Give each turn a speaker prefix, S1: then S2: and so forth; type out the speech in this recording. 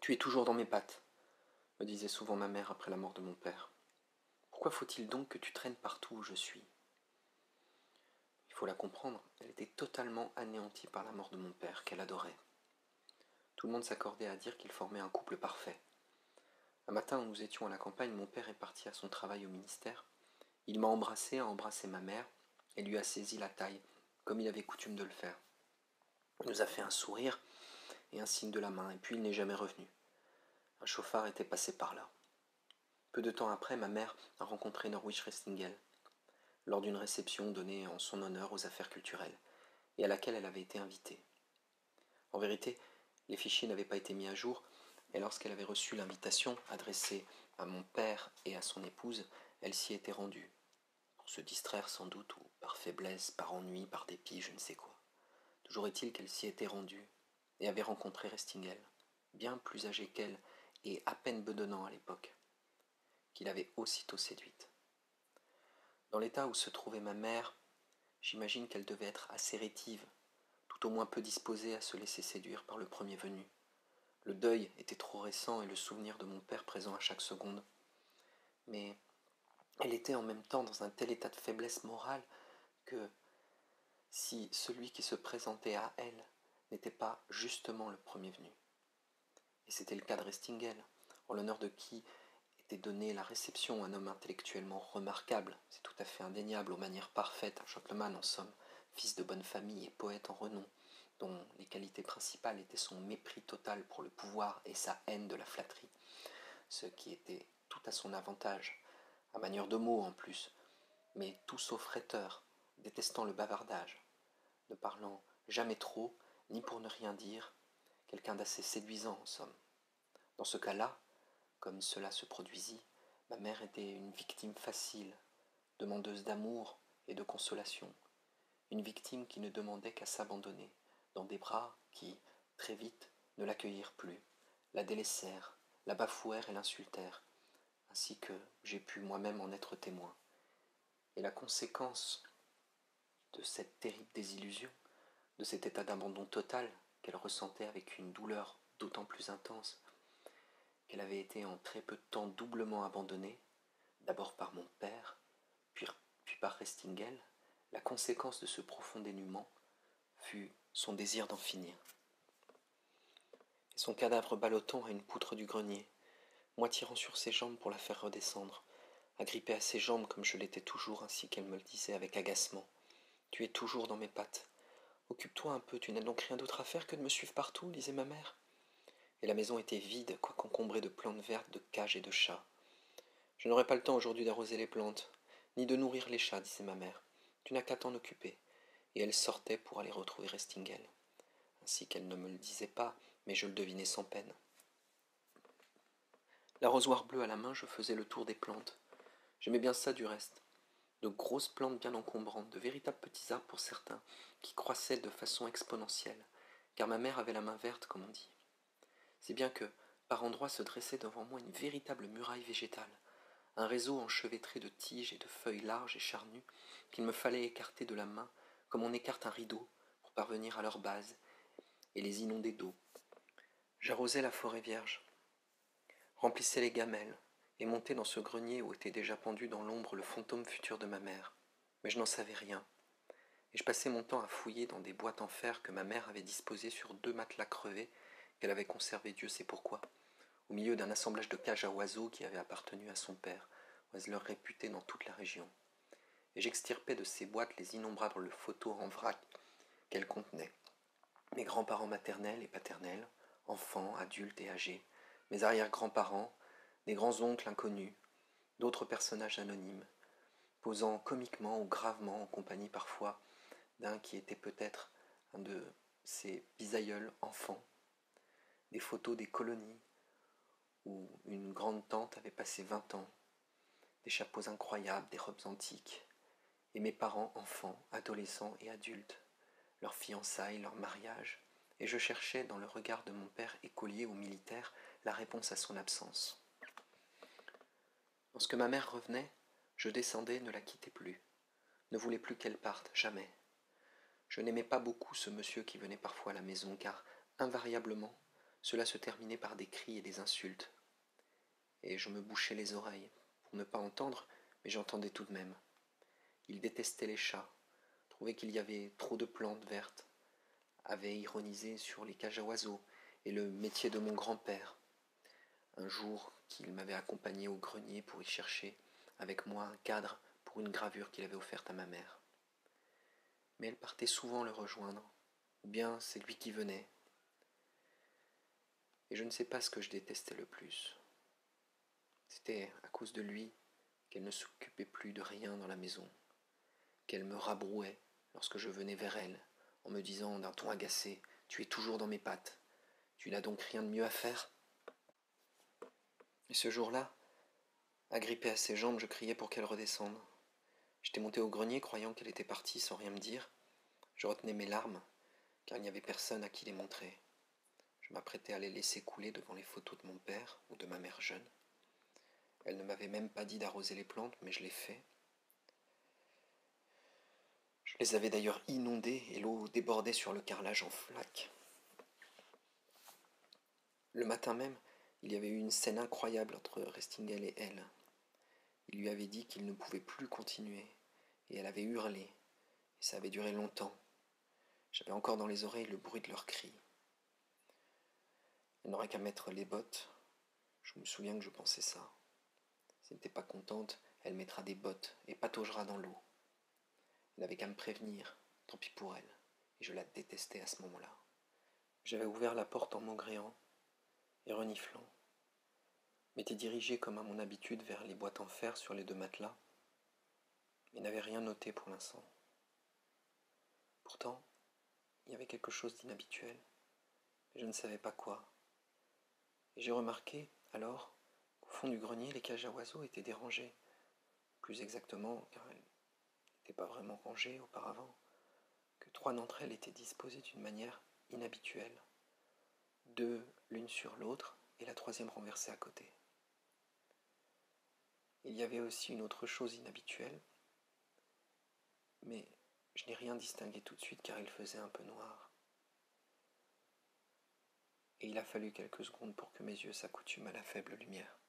S1: Tu es toujours dans mes pattes, me disait souvent ma mère après la mort de mon père. Pourquoi faut-il donc que tu traînes partout où je suis? Il faut la comprendre, elle était totalement anéantie par la mort de mon père, qu'elle adorait. Tout le monde s'accordait à dire qu'ils formaient un couple parfait. Un matin où nous étions à la campagne, mon père est parti à son travail au ministère. Il m'a embrassé, a embrassé ma mère, et lui a saisi la taille, comme il avait coutume de le faire. Il nous a fait un sourire et un signe de la main, et puis il n'est jamais revenu. Un chauffard était passé par là. Peu de temps après, ma mère a rencontré Norwich Restingel, lors d'une réception donnée en son honneur aux affaires culturelles, et à laquelle elle avait été invitée. En vérité, les fichiers n'avaient pas été mis à jour, et lorsqu'elle avait reçu l'invitation adressée à mon père et à son épouse, elle s'y était rendue, pour se distraire sans doute, ou par faiblesse, par ennui, par dépit, je ne sais quoi. Toujours est-il qu'elle s'y était rendue, et avait rencontré Restingel, bien plus âgé qu'elle, et à peine bedonnant à l'époque, qu'il avait aussitôt séduite. Dans l'état où se trouvait ma mère, j'imagine qu'elle devait être assez rétive, tout au moins peu disposée à se laisser séduire par le premier venu. Le deuil était trop récent et le souvenir de mon père présent à chaque seconde. Mais elle était en même temps dans un tel état de faiblesse morale que, si celui qui se présentait à elle n'était pas justement le premier venu, et c'était le cas de Restingel, en l'honneur de qui était donnée la réception à un homme intellectuellement remarquable, c'est tout à fait indéniable, aux manières parfaites, un gentleman en somme, fils de bonne famille et poète en renom, dont les qualités principales étaient son mépris total pour le pouvoir et sa haine de la flatterie, ce qui était tout à son avantage, à manière de mots en plus, mais tout sauf rhéteur, détestant le bavardage, ne parlant jamais trop, ni pour ne rien dire, quelqu'un d'assez séduisant en somme. Dans ce cas-là, comme cela se produisit, ma mère était une victime facile, demandeuse d'amour et de consolation, une victime qui ne demandait qu'à s'abandonner dans des bras qui, très vite, ne l'accueillirent plus, la délaissèrent, la bafouèrent et l'insultèrent, ainsi que j'ai pu moi-même en être témoin. Et la conséquence de cette terrible désillusion, de cet état d'abandon total qu'elle ressentait avec une douleur d'autant plus intense, qu'elle avait été en très peu de temps doublement abandonnée, d'abord par mon père, puis par Restingel, la conséquence de ce profond dénuement fut son désir d'en finir. Et son cadavre ballottant à une poutre du grenier, moi tirant sur ses jambes pour la faire redescendre, agrippée à ses jambes comme je l'étais toujours, ainsi qu'elle me le disait avec agacement. Tu es toujours dans mes pattes. Occupe-toi un peu, tu n'as donc rien d'autre à faire que de me suivre partout, disait ma mère. Et la maison était vide, quoiqu'encombrée de plantes vertes, de cages et de chats. Je n'aurai pas le temps aujourd'hui d'arroser les plantes, ni de nourrir les chats, disait ma mère. Tu n'as qu'à t'en occuper. Et elle sortait pour aller retrouver Restingel. Ainsi qu'elle ne me le disait pas, mais je le devinais sans peine. L'arrosoir bleu à la main, je faisais le tour des plantes. J'aimais bien ça du reste. De grosses plantes bien encombrantes, de véritables petits arbres pour certains, qui croissaient de façon exponentielle, car ma mère avait la main verte, comme on dit. C'est bien que, par endroits, se dressait devant moi une véritable muraille végétale, un réseau enchevêtré de tiges et de feuilles larges et charnues qu'il me fallait écarter de la main, comme on écarte un rideau, pour parvenir à leur base, et les inonder d'eau. J'arrosais la forêt vierge, remplissais les gamelles, et montais dans ce grenier où était déjà pendu dans l'ombre le fantôme futur de ma mère. Mais je n'en savais rien, et je passais mon temps à fouiller dans des boîtes en fer que ma mère avait disposées sur 2 matelas crevés qu'elle avait conservés Dieu sait pourquoi, au milieu d'un assemblage de cages à oiseaux qui avait appartenu à son père, oiseleur réputé dans toute la région. Et j'extirpais de ces boîtes les innombrables photos en vrac qu'elles contenaient. Mes grands-parents maternels et paternels, enfants, adultes et âgés, mes arrière-grands-parents, des grands-oncles inconnus, d'autres personnages anonymes, posant comiquement ou gravement en compagnie parfois d'un qui était peut-être un de ses bisaïeuls enfants, des photos des colonies où une grande tante avait passé 20 ans, des chapeaux incroyables, des robes antiques, et mes parents enfants, adolescents et adultes, leurs fiançailles, leur mariage, et je cherchais dans le regard de mon père écolier ou militaire la réponse à son absence. Lorsque ma mère revenait, je descendais, ne la quittais plus, ne voulais plus qu'elle parte, jamais. Je n'aimais pas beaucoup ce monsieur qui venait parfois à la maison, car, invariablement, Cela se terminait par des cris et des insultes, et je me bouchais les oreilles pour ne pas entendre, mais j'entendais tout de même. Il détestait les chats, trouvait qu'il y avait trop de plantes vertes, avait ironisé sur les cages à oiseaux et le métier de mon grand-père. Un jour qu'il m'avait accompagné au grenier pour y chercher avec moi un cadre pour une gravure qu'il avait offerte à ma mère. Mais elle partait souvent le rejoindre, ou bien c'est lui qui venait. Et je ne sais pas ce que je détestais le plus. C'était à cause de lui qu'elle ne s'occupait plus de rien dans la maison, qu'elle me rabrouait lorsque je venais vers elle, en me disant d'un ton agacé: « Tu es toujours dans mes pattes, tu n'as donc rien de mieux à faire ?» Et ce jour-là, agrippé à ses jambes, je criais pour qu'elle redescende. J'étais monté au grenier croyant qu'elle était partie sans rien me dire. Je retenais mes larmes, car il n'y avait personne à qui les montrer. Je m'apprêtais à les laisser couler devant les photos de mon père ou de ma mère jeune. Elle ne m'avait même pas dit d'arroser les plantes, mais je l'ai fait. Je les avais d'ailleurs inondées et l'eau débordait sur le carrelage en flaques. Le matin même, il y avait eu une scène incroyable entre Restingel et elle. Il lui avait dit qu'il ne pouvait plus continuer, et elle avait hurlé, et ça avait duré longtemps. J'avais encore dans les oreilles le bruit de leurs cris. Elle n'aurait qu'à mettre les bottes. Je me souviens que je pensais ça. Si elle n'était pas contente, elle mettra des bottes et pataugera dans l'eau. Elle n'avait qu'à me prévenir, tant pis pour elle, et je la détestais à ce moment-là. J'avais ouvert la porte en maugréant et reniflant, m'étais dirigé comme à mon habitude vers les boîtes en fer sur les 2 matelas, mais n'avais rien noté pour l'instant. Pourtant, il y avait quelque chose d'inhabituel, mais je ne savais pas quoi. Et j'ai remarqué, alors, qu'au fond du grenier, les cages à oiseaux étaient dérangées. Plus exactement, car elles n'étaient pas vraiment rangées auparavant, que 3 d'entre elles étaient disposées d'une manière inhabituelle. 2 l'une sur l'autre, et la 3e renversée à côté. Il y avait aussi une autre chose inhabituelle, mais je n'ai rien distingué tout de suite car il faisait un peu noir. Et il a fallu quelques secondes pour que mes yeux s'accoutument à la faible lumière.